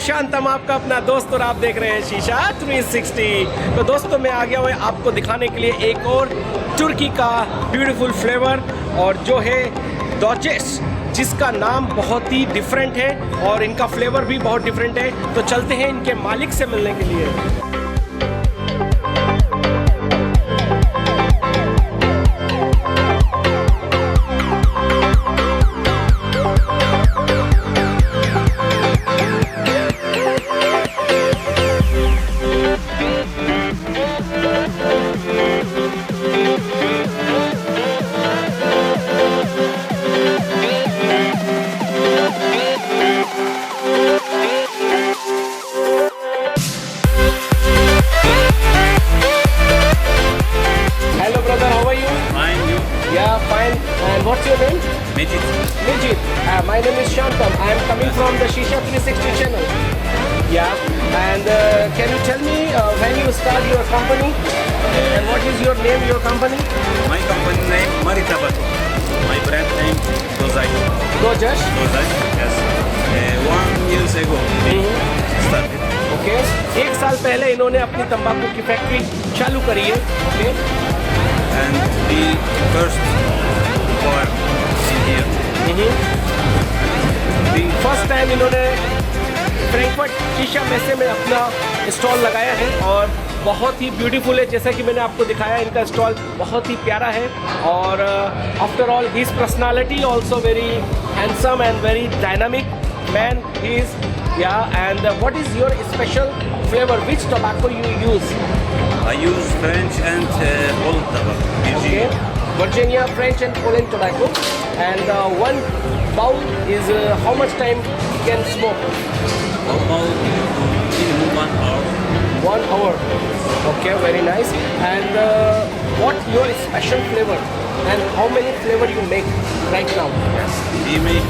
शांतम, आपका अपना दोस्त, और आप देख रहे हैं शीशा 360। तो दोस्तों मैं आ गया हूँ आपको दिखाने के लिए एक और तुर्की का ब्यूटीफुल फ्लेवर, और जो है डोजेस, जिसका नाम बहुत ही डिफरेंट है और इनका फ्लेवर भी बहुत डिफरेंट है। तो चलते हैं इनके मालिक से मिलने के लिए। What's your name? Majid. Majid. My name is Shantam. I am coming from the Shisha 360 channel. Yeah. And can you tell me when you start your company and what is your name, your company? My company name Dozaj-Tobacco. My brand name Dozaj-Tobacco. Dozaj? Dozaj, yes. 1 year ago started. Okay. एक साल पहले इन्होंने अपनी तंबाकू की factory चालू करी है. Okay. And the first for India. First time इन्होंने फ्रैंकफर्ट शीशा मेसे में अपना स्टॉल लगाया है और बहुत ही ब्यूटीफुल है। जैसा कि मैंने आपको दिखाया, इनका स्टॉल बहुत ही प्यारा है और after all his personality also very handsome and very dynamic man he is. Yeah, and what is your special flavor? Which tobacco you use? I use French and Holland tobacco. Okay, Virginia, French and Holland tobacco. And one bowl is how much time you can smoke? About minimum 1 hour. 1 hour. Okay, very nice. And what your special flavor? And how many flavor you make right now? Yes, we make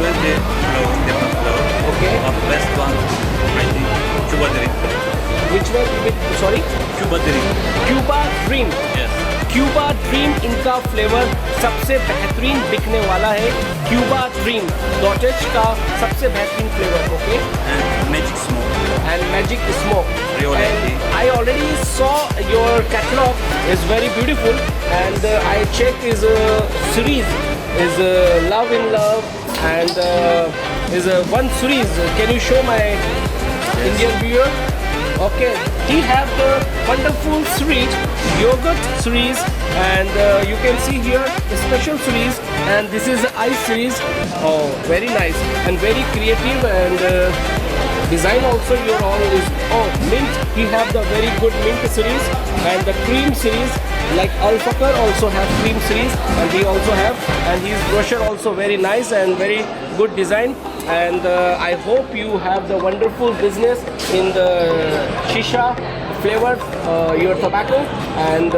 20 flour, different flour. Okay. Of best one, I think, Cuba Dream. Which one? Sorry? Cuba Dream. Cuba Dream. Yes. Cuba dream इनका flavour सबसे बेहतरीन बिकने वाला है। Cuba dream डॉटेज का सबसे बेहतरीन flavour. Okay. And magic smoke. And magic smoke. And I already saw your catalog is very beautiful, and I checked his series is Love in Love, and is one series. Can you show my Indian viewer? Okay, he have the wonderful series, yogurt series, and you can see here the special series, and this is the ice series. Oh, very nice and very creative, and design also your all is mint. He have the very good mint series and the cream series, like Al Fakr also have cream series, and he also have, and his brochure also very nice and very good design. And I hope you have the wonderful business in the shisha flavor, your tobacco. And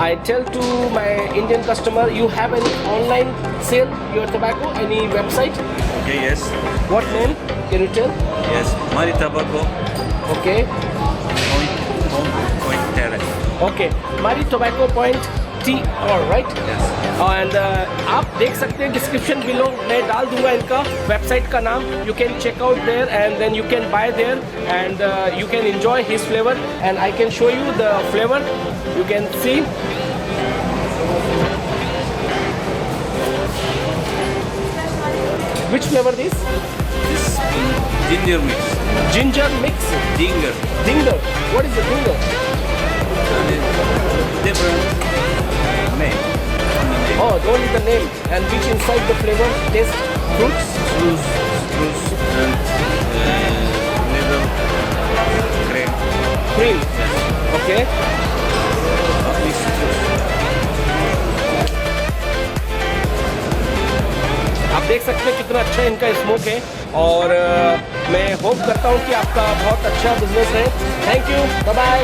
I tell to my Indian customer, you have any online sale your tobacco, any website? Okay, yes. What name? Can you tell? Yes, Dozaj-Tobacco. Okay. Point Terrace. Okay, Mari Tobacco Point TR, right? Yes. And आप देख सकते हैं description below मैं डाल दूंगा इनका website का नाम। You can check out there and then you can buy there and you can enjoy his flavour, and I can show you the flavour. You can see which flavor this? This ginger mix. Ginger mix. Dinger. Dinger. What is the dinger? Different name. Oh, only the name. And which inside the flavor taste? Fruits? Spruce and little cream. Cream. Okay. Only spruce. आप देख सकते हैं कितना अच्छा इनका smoke है, और मैं होप करता हूँ कि आपका बहुत अच्छा बिजनेस है। Thank you, bye bye.